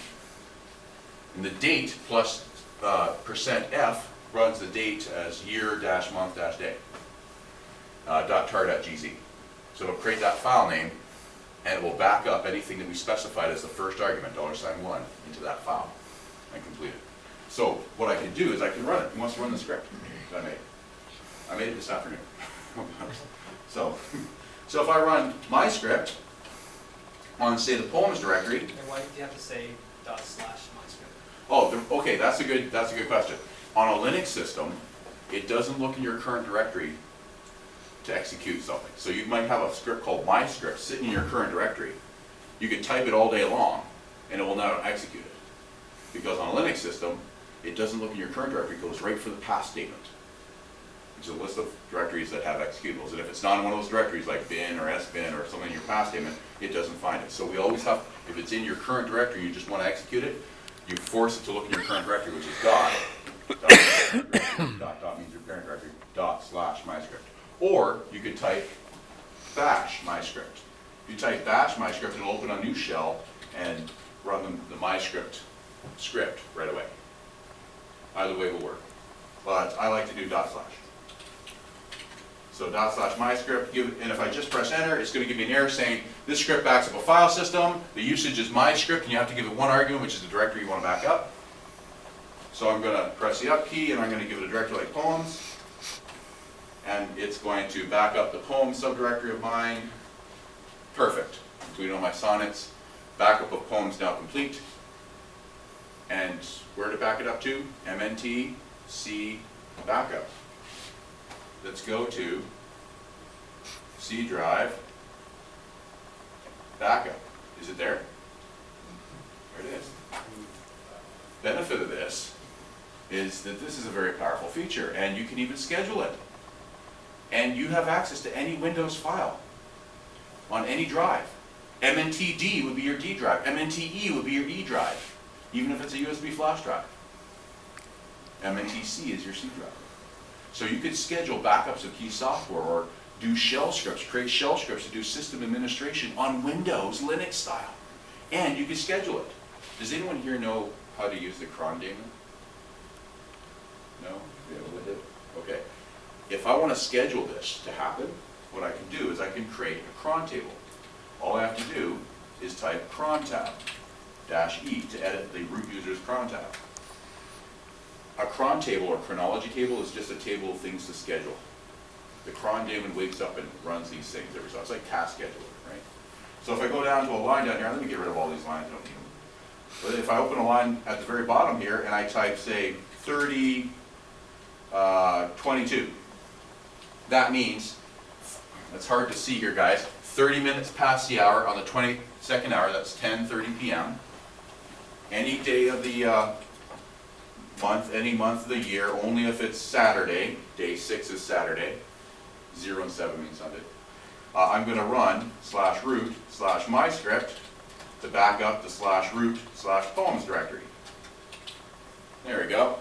and the date plus %f runs the date as year-month-day, .tar.gz. So it'll create that file name, and it will back up anything that we specified as the first argument, $1, into that file, and complete it. So what I can do is I can run it. Who wants to run the script that I made? I made it this afternoon. So if I run my script on, say, the poems directory. And why did you have to say /myscript? Oh, okay, that's a good question. On a Linux system, it doesn't look in your current directory to execute something. So you might have a script called myscript sitting in your current directory. You could type it all day long, and it will not execute it. Because on a Linux system, it doesn't look in your current directory, it goes right for the path statement. It's a list of directories that have executables, and if it's not in one of those directories, like bin or sbin or something in your path statement, it doesn't find it. So we always have, if it's in your current directory, you just want to execute it, you force it to look in your current directory, which is dot means your parent directory, /myscript. Or you could type bash myscript. If you type bash myscript, it'll open a new shell and run the myscript script right away. Either way will work. But I like to do /. So /myscript, and if I just press enter, it's going to give me an error saying this script backs up a file system, the usage is myscript, and you have to give it one argument, which is the directory you want to back up. So I'm going to press the up key, and I'm going to give it a directory like poems, and it's going to back up the poems subdirectory of mine. Perfect. Including all my sonnets. Backup of poems now complete. And where to back it up to? MNT-C backup. Let's go to C drive backup. Is it there? There it is. Benefit of this is that this is a very powerful feature, and you can even schedule it. And you have access to any Windows file on any drive. MNTD would be your D drive. MNTE would be your E drive, even if it's a USB flash drive. MNTC is your C drive. So you could schedule backups of key software or do shell scripts, create shell scripts to do system administration on Windows, Linux style. And you could schedule it. Does anyone here know how to use the Cron daemon? No? Okay. If I want to schedule this to happen, what I can do is I can create a cron table. All I have to do is type cron tab -E to edit the root user's cron tab. A cron table or chronology table is just a table of things to schedule. The cron daemon wakes up and runs these things every so. It's like task scheduler, right? So if I go down to a line down here, let me get rid of all these lines, I don't need them. But if I open a line at the very bottom here and I type, say, 30:22, that means, it's hard to see here, guys, 30 minutes past the hour on the 22nd hour, that's 10:30 p.m. Any day of the month, any month of the year, only if it's Saturday, day 6 is Saturday, 0 and 7 means Sunday. I'm going to run /root/myscript to back up the /root/poems directory. There we go.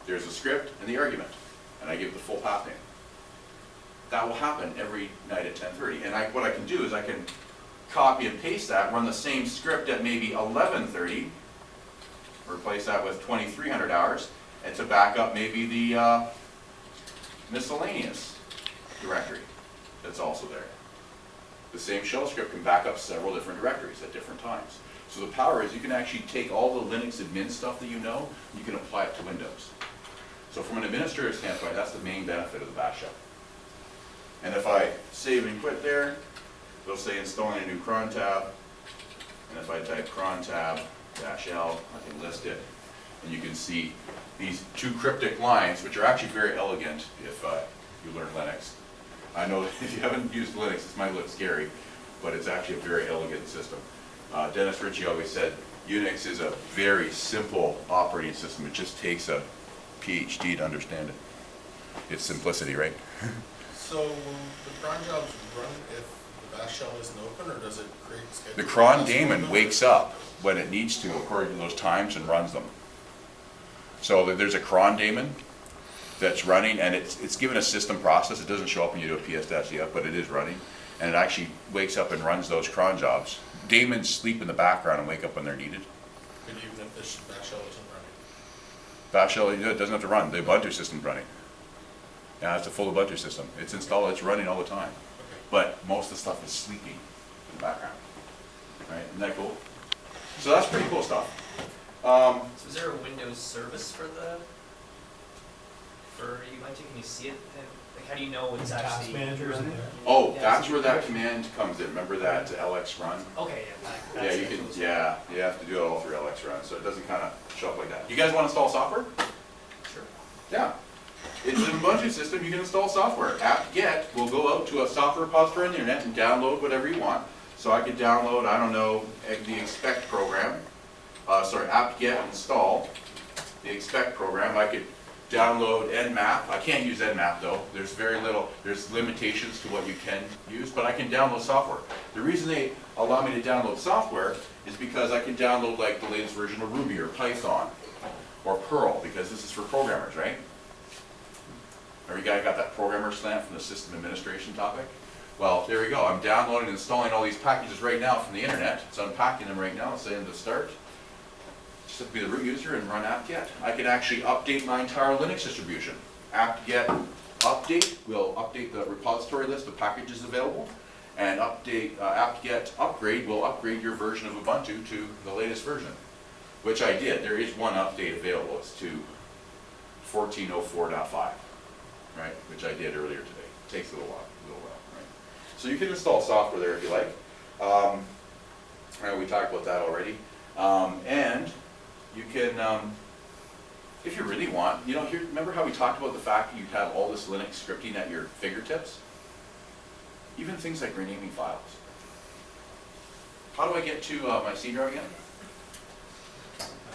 There's the script and the argument, and I give it the full path name. That will happen every night at 10:30. And what I can do is I can copy and paste that, run the same script at maybe 11:30, replace that with 2300 hours, and to back up maybe the miscellaneous directory that's also there. The same shell script can back up several different directories at different times. So the power is you can actually take all the Linux admin stuff that you know, and you can apply it to Windows. So from an administrator standpoint, that's the main benefit of the bash shell. And if I save and quit there, it'll say installing a new cron tab. And if I type cron tab -L, I can list it. And you can see these two cryptic lines, which are actually very elegant if you learn Linux. I know if you haven't used Linux, this might look scary, but it's actually a very elegant system. Dennis Ritchie always said Unix is a very simple operating system. It just takes a PhD to understand it. It's simplicity, right? So will the cron jobs run if the bash shell isn't open, or does it create schedule? The cron daemon wakes up when it needs to according to those times and runs them. So there's a cron daemon that's running, and it's given a system process. It doesn't show up when you do a ps-ef, but it is running, and it actually wakes up and runs those cron jobs. Daemons sleep in the background and wake up when they're needed. But even if the bash shell isn't running? Bash shell, it doesn't have to run. The Ubuntu system's running. Yeah, it's a full Ubuntu system. It's installed, it's running all the time. Okay. But most of the stuff is sleeping in the background. Right, isn't that cool? So that's pretty cool stuff. So is there a Windows service for Ubuntu? Can you see it? Like, how do you know it's Task actually manager isn't there? Oh, Yeah, that's so where you that can- command comes in. Remember that LX run? Okay, yeah. Yeah, you can. Yeah, you have to do it all through LX run, so it doesn't kind of show up like that. You guys want to install software? Sure. Yeah. It's an Ubuntu system. You can install software. apt-get will go out to a software repository on the internet and download whatever you want. So I could download, I don't know, the expect program. Apt-get install the expect program. I could download nmap. I can't use nmap though. There's limitations to what you can use, but I can download software. The reason they allow me to download software is because I can download like the latest version of Ruby or Python or Perl, because this is for programmers, right? Every guy got that programmer slant from the system administration topic? Well, there we go. I'm downloading and installing all these packages right now from the internet. It's unpacking them right now, saying to start. Just be the root user and run apt-get. I can actually update my entire Linux distribution. apt-get update will update the repository list of packages available, and apt-get upgrade will upgrade your version of Ubuntu to the latest version, which I did. There is one update available. It's to 14.04.5, right? Which I did earlier today. It takes a little while, right? So you can install software there if you like. We talked about that already, and you can, if you really want, remember how we talked about the fact that you have all this Linux scripting at your fingertips? Even things like renaming files. How do I get to my C drive again?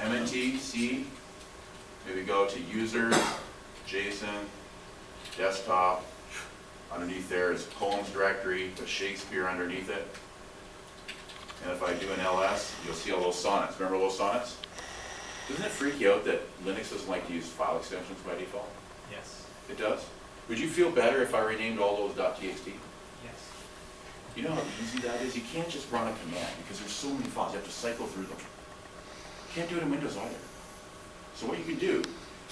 MNT, C, maybe go to users, JSON, desktop. Underneath there is Columns directory with Shakespeare underneath it. And if I do an ls, you'll see all those sonnets. Remember those sonnets? Doesn't it freak you out that Linux doesn't like to use file extensions by default? Yes. It does? Would you feel better if I renamed all those .txt? Yes. You know how easy that is? You can't just run a command because there's so many files. You have to cycle through them. You can't do it in Windows either. So what you can do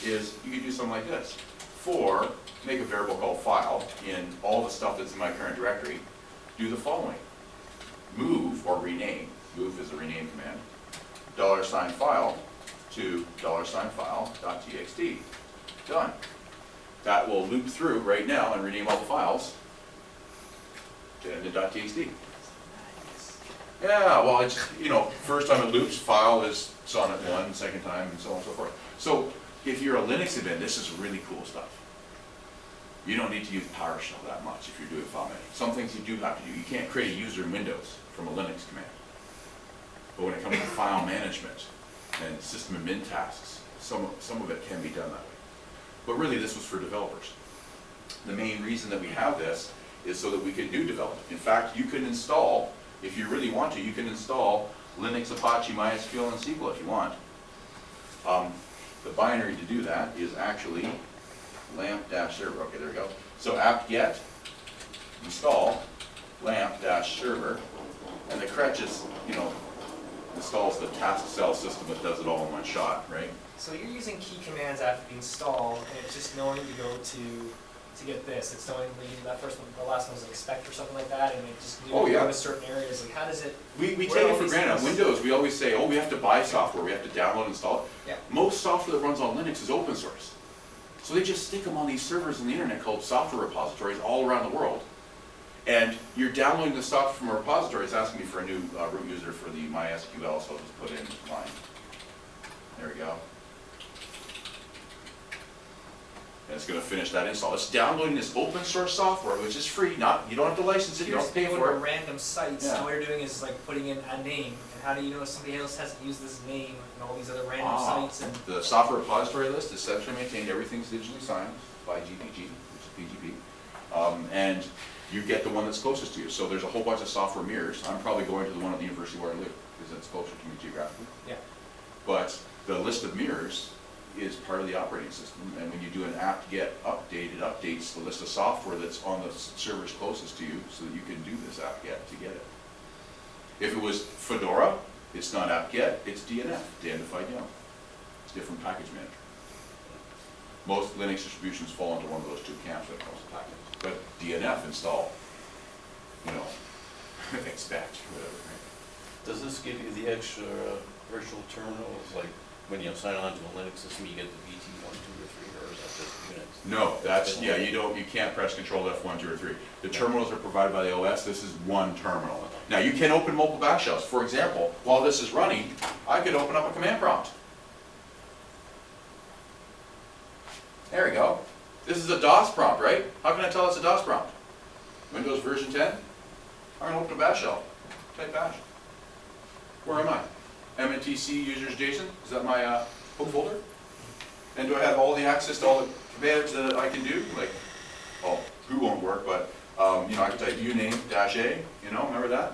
is you can do something like this. For, make a variable called file in all the stuff that's in my current directory, do the following. Move or rename, move is a rename command, $file to $file.txt. Done. That will loop through right now and rename all the files to .txt. Yeah, well, it's, you know, first time it loops, file is sonnet 1, second time, and so on and so forth. So if you're a Linux admin, this is really cool stuff. You don't need to use PowerShell that much if you're doing file management. Some things you do have to do. You can't create a user in Windows from a Linux command. But when it comes to file management and system admin tasks, some of it can be done that way. But really, this was for developers. The main reason that we have this is so that we can do development. In fact, you can install, if you really want to, you can install Linux, Apache, MySQL, and SQL if you want. The binary to do that is actually lamp-server. Okay, there we go. So apt-get, install, lamp-server, and the cret just, you know, installs the task cell system that does it all in one shot, right? So you're using key commands after the install, and it's just knowing to go to get this. It's knowing that first one, the last one was like expect or something like that, and it just Oh, yeah. with certain areas. Like, how does it? We take where it all for these granted. On things- Windows, we always say, oh, we have to buy software, we have to download and install it. Yeah. Most software that runs on Linux is open source. So they just stick them on these servers on the internet called software repositories all around the world. And you're downloading the software from a repository. It's asking me for a new root user for the MySQL, so I'll just put in mine. There we go. And it's going to finish that install. It's downloading this open source software, which is free. You don't have to license it. You don't have to pay Here's for a it. random sites, Yeah. and all you're doing is like putting in a name. And how do you know if somebody else hasn't used this name and all these other random sites? And The software repository list is centrally maintained. Everything's digitally signed by GPG, which is PGP. And you get the one that's closest to you. So there's a whole bunch of software mirrors. I'm probably going to the one at the University where I live because it's closer to me geographically. yeah, But the list of mirrors is part of the operating system, and when you do an apt-get update, it updates the list of software that's on the servers closest to you so that you can do this apt-get to get it. If it was Fedora, it's not apt-get, it's DNF, Dan-defined YAML. It's different package manager. Most Linux distributions fall into one of those two camps when it comes to packages. But DNF install, you know, expect, whatever, right? Does this give you the extra virtual terminals, like when you sign on to a Linux system, you get the VT 1, 2, or 3, or is that just Unix? No, that's, yeah, you can't press Control F1, 2, or 3. The terminals are provided by the OS. This is one terminal. Now, you can open multiple bash shells. For example, while this is running, I could open up a command prompt. There we go. This is a DOS prompt, right? How can I tell it's a DOS prompt? Windows version 10? I'm going to open a bash shell. Type bash. Where am I? MNTC users JSON? Is that my home folder? And do I have all the access to all the commands that I can do? Like, well, who won't work, but you know, I could type uname-a, you know, remember that?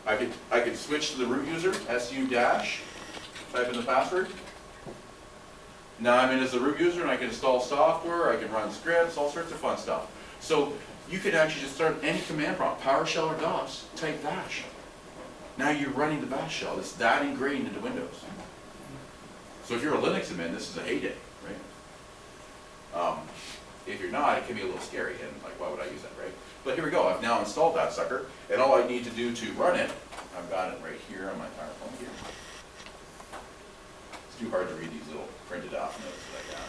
I could switch to the root user, su-, type in the password. Now I'm in as the root user and I can install software, I can run scripts, all sorts of fun stuff. So you could actually just start any command prompt, PowerShell or DOS, type bash. Now you're running the bash shell. It's that ingrained into Windows. So if you're a Linux admin, this is a heyday, right? If you're not, it can be a little scary, and like, why would I use that, right? But here we go. I've now installed that sucker, and all I need to do to run it, I've got it right here on my PowerPoint here. It's too hard to read these little printed out notes that I got.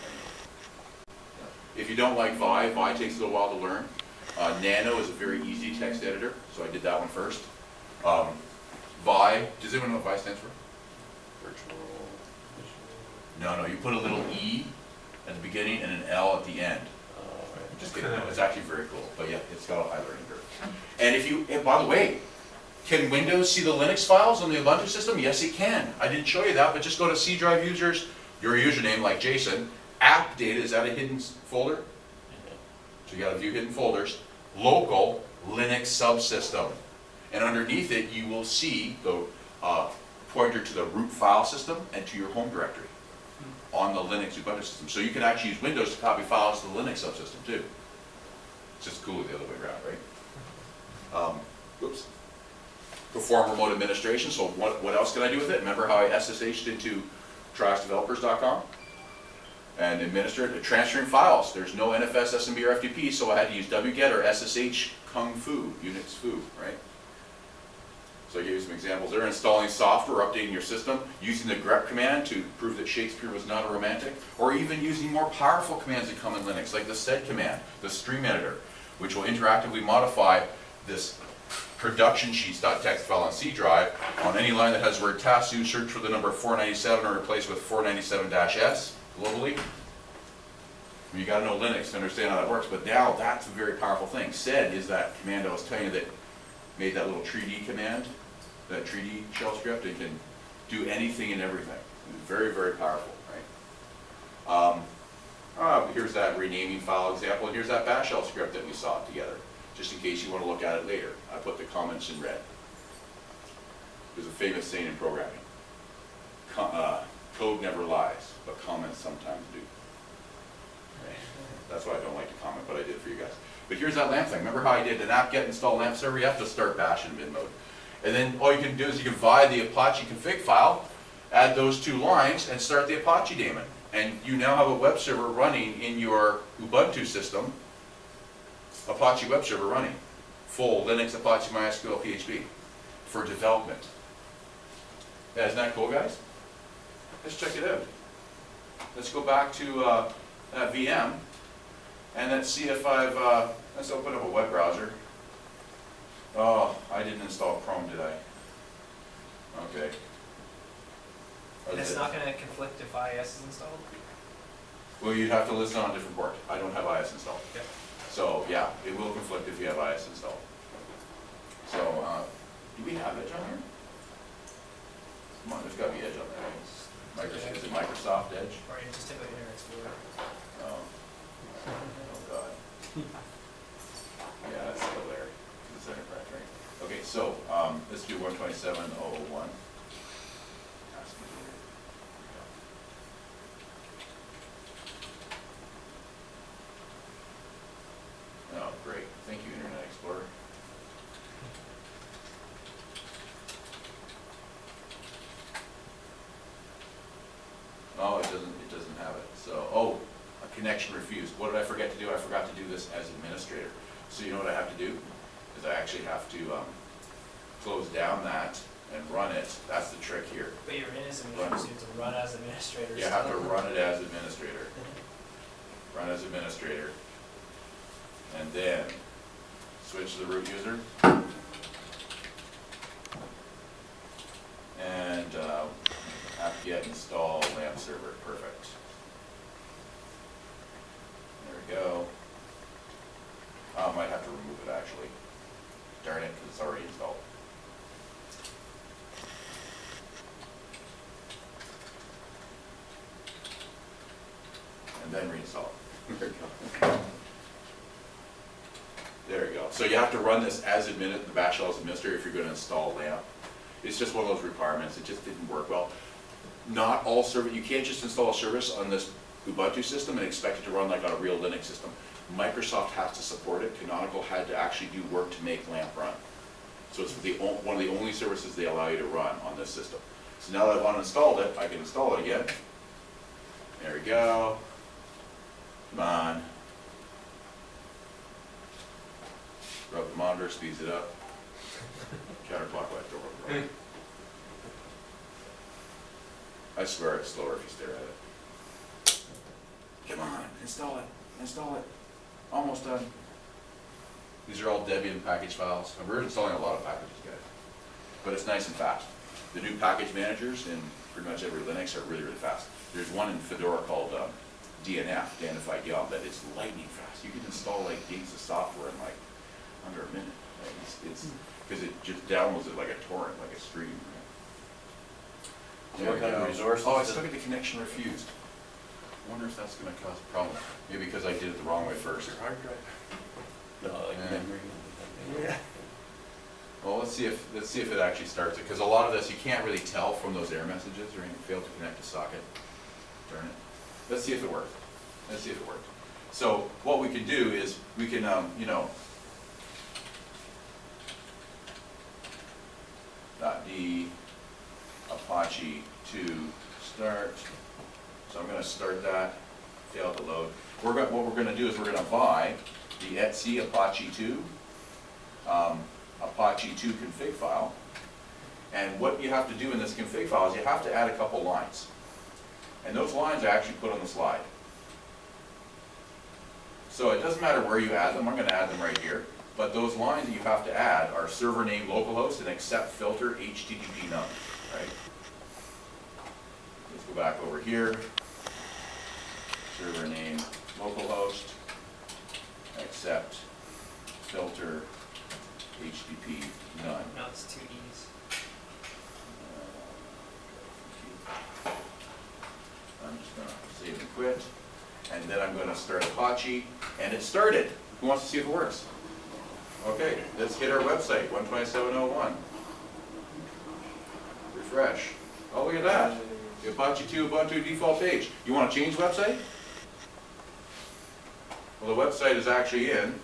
If you don't like Vi takes a little while to learn. Nano is a very easy text editor, so I did that one first. Vi, does anyone know what Vi stands for? Virtual. No, you put a little E at the beginning and an L at the end. Just kidding, no, it's actually very cool, but yeah, it's got a high learning curve. And if you, and by the way, Can Windows see the Linux files on the Ubuntu system? Yes, it can. I didn't show you that, but just go to C drive users, your username like Jason, app data, is that a hidden folder? So you gotta view hidden folders, local Linux subsystem. And underneath it, you will see the pointer to the root file system and to your home directory on the Linux Ubuntu system. So you can actually use Windows to copy files to the Linux subsystem too. It's just cooler the other way around, right? Oops. Perform remote administration, so what else can I do with it? Remember how I SSH'd into trashdevelopers.com? And administered, transferring files. There's no NFS, SMB, or FTP, so I had to use wget or SSH kung fu, Unix foo, right? So I gave you some examples there. Installing software, updating your system, using the grep command to prove that Shakespeare was not a romantic, or even using more powerful commands that come in Linux, like the sed command, the stream editor, which will interactively modify this production sheets.txt file on C drive. On any line that has the word tasu, search for the number 497 and replace with 497-S globally. You gotta know Linux to understand how that works, but now that's a very powerful thing. Sed is that command I was telling you that made that little treaty command, that treaty shell script. It can do anything and everything. It's very, very powerful, right? Here's that renaming file example, and here's that bash shell script that we saw together, just in case you want to look at it later. I put the comments in red. There's a famous saying in programming. Code never lies, but comments sometimes do. Right. That's why I don't like to comment, but I did for you guys. But here's that LAMP thing. Remember how I did an apt-get install LAMP server? You have to start bash in mid mode. And then all you can do is you can buy the Apache config file, add those 2 lines, and start the Apache daemon. And you now have a web server running in your Ubuntu system, Apache web server running, full Linux, Apache, MySQL, PHP, for development. Yeah, isn't that cool, guys? Let's check it out. Let's go back to that VM, and let's see if I've, let's open up a web browser. Oh, I didn't install Chrome, did I? Okay. And it's not going to conflict if IIS is installed? Well, you'd have to listen on a different port. I don't have IIS installed. Yep. So, yeah, it will conflict if you have IIS installed. So, do we have Edge on here? Come on, there's got to be Edge on there. Is it Microsoft Edge? Or you just take out Internet Explorer. Oh. Oh, God. Yeah, that's still there. It's the enterprise, right? Okay, so, let's do 127.001. Oh, great. Thank you, Internet Explorer. Oh, it doesn't have it. So, oh, a connection refused. What did I forget to do? I forgot to do this as administrator. So you know what I have to do? Is I actually have to close down that and run it. That's the trick here. But you're in as administrator, so you have to run as administrator. You have to run it as administrator. Run as administrator. And then switch to the root user. And apt-get install LAMP server. Perfect. There we go. I might have to remove it actually. Darn it, because it's already installed. And then reinstall it. There we go. There we go. So you have to run this as the bash shell as administrator if you're going to install LAMP. It's just one of those requirements. It just didn't work well. Not all service, you can't just install a service on this Ubuntu system and expect it to run like on a real Linux system. Microsoft has to support it. Canonical had to actually do work to make LAMP run. So it's one of the only services they allow you to run on this system. So now that I've uninstalled it, I can install it again. There we go. Come on. Rub the monitor, speeds it up. Counterclockwise, don't rub the monitor. I swear it's slower if you stare at it. Come on, install it, install it. Almost done. These are all Debian package files. And we're installing a lot of packages, guys. But it's nice and fast. The new package managers in pretty much every Linux are really, really fast. There's one in Fedora called DNF, Danified Yum, that is lightning fast. You can install like gigs of software in like under a minute. Right? It's because it just downloads it like a torrent, like a stream. So what kind of resources? Oh, I still get the connection refused. I wonder if that's gonna cause a problem. Maybe because I did it the wrong way first. Your hard drive? No, like Yeah. memory. Yeah. Well, let's see if it actually starts it, because a lot of this, you can't really tell from those error messages, or anything, failed to connect to socket. Darn it. Let's see if it worked. Let's see if it worked. So what we can do is, we can, you know, .d Apache to start. So I'm gonna start that, failed to load. What we're gonna do is we're gonna buy the etc Apache 2, Apache 2 config file. And what you have to do in this config file is you have to add a couple lines. And those lines are actually put on the slide. So it doesn't matter where you add them, I'm gonna add them right here. But those lines that you have to add are server name localhost and accept filter HTTP none, right? Let's go back over here. Server name localhost, accept filter HTTP none. Now it's 2 E's. I'm just gonna save and quit, and then I'm gonna start Apache, and it started. Who wants to see if it works? Okay, let's hit our website, 127.01. Refresh. Oh, look at that. The Apache 2 Ubuntu default page. You want to change website? Well, the website is actually in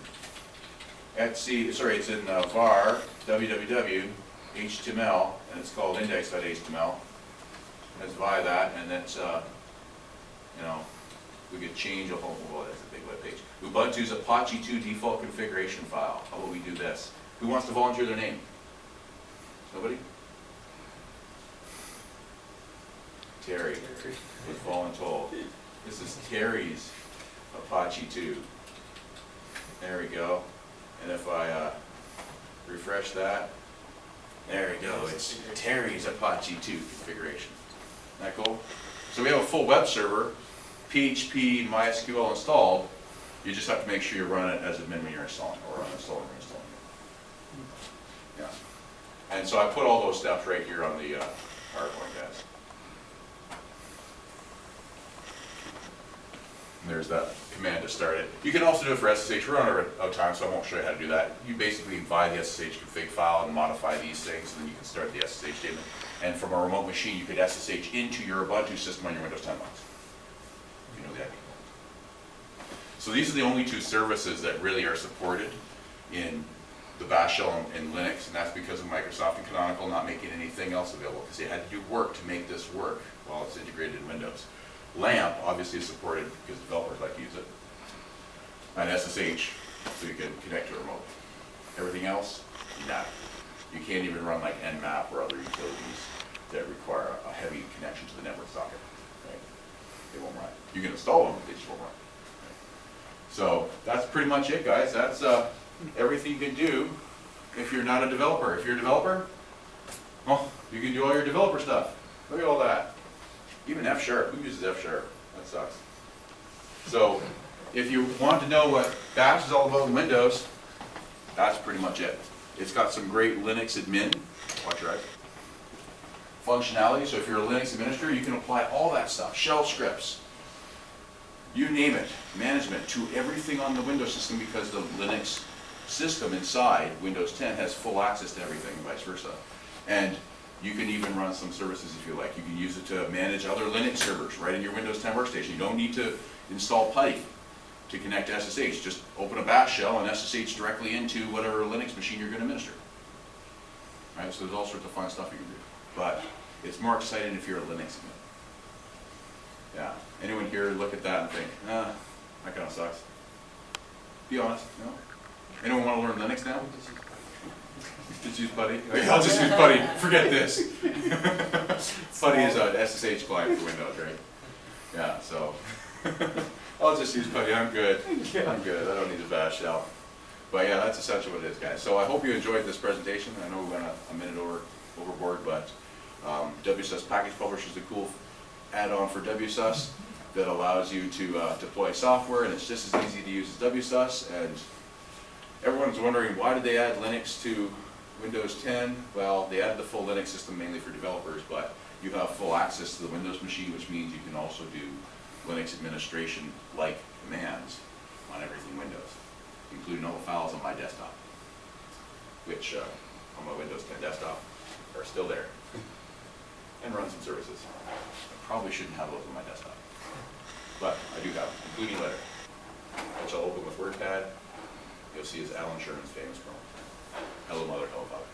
it's in var www html, and it's called index.html. Let's via that, and that's you know, we could change a whole. Well, that's a big web page. Ubuntu's Apache 2 default configuration file. How about we do this? Who wants to volunteer their name? Nobody? Terry was voluntold. This is Terry's Apache 2. There we go. And if I refresh that, there we go. It's Terry's Apache 2 configuration. Isn't that cool? So we have a full web server, PHP, MySQL installed. You just have to make sure you run it as admin when you're installing, or uninstalling or installing it. Yeah. And so I put all those steps right here on the PowerPoint, guys. And there's that command to start it. You can also do it for SSH. We're out of time, so I won't show you how to do that. You basically buy the SSH config file and modify these things, and then you can start the SSH statement. And from a remote machine, you could SSH into your Ubuntu system on your Windows 10 box. You know the idea. So these are the only two services that really are supported in the Bash shell in Linux, and that's because of Microsoft and Canonical not making anything else available, because they had to do work to make this work while it's integrated in Windows. LAMP obviously is supported because developers like to use it, and SSH, so you can connect to a remote. Everything else, nah. You can't even run like Nmap or other utilities that require a heavy connection to the network socket. Right? They won't run. You can install them, but they just won't run. Right? So that's pretty much it, guys. That's everything you can do if you're not a developer. If you're a developer, well, you can do all your developer stuff. Look at all that. Even F#. Who uses F#? That sucks. So if you want to know what Bash is all about in Windows, that's pretty much it. It's got some great Linux admin, watch your eyes, functionality. So if you're a Linux administrator, you can apply all that stuff, shell scripts, you name it, management to everything on the Windows system, because the Linux system inside Windows 10 has full access to everything and vice versa. And you can even run some services if you like. You can use it to manage other Linux servers right in your Windows 10 workstation. You don't need to install PuTTY to connect to SSH. Just open a Bash shell and SSH directly into whatever Linux machine you're going to administer. Right? So there's all sorts of fun stuff you can do. But it's more exciting if you're a Linux admin. Yeah. Anyone here look at that and think, that kind of sucks? Be honest. No? Anyone want to learn Linux now? Just use PuTTY? Okay, I'll just use PuTTY. Forget this. PuTTY is an SSH client for Windows, right? Yeah, so I'll just use PuTTY. I'm good. I'm good. I don't need a Bash shell. But yeah, that's essentially what it is, guys. So I hope you enjoyed this presentation. I know we went a minute overboard, but WSUS Package Publisher is a cool add-on for WSUS that allows you to deploy software, and it's just as easy to use as WSUS. And everyone's wondering, why did they add Linux to Windows 10, well, they added the full Linux system mainly for developers, but you have full access to the Windows machine, which means you can also do Linux administration-like commands on everything Windows, including all the files on my desktop, which on my Windows 10 desktop are still there, and run some services. I probably shouldn't have those on my desktop, but I do have them, including Letter, which I'll open with WordPad. You'll see is Alan Sherman's famous Cron. Hello, Mother, hello, Father.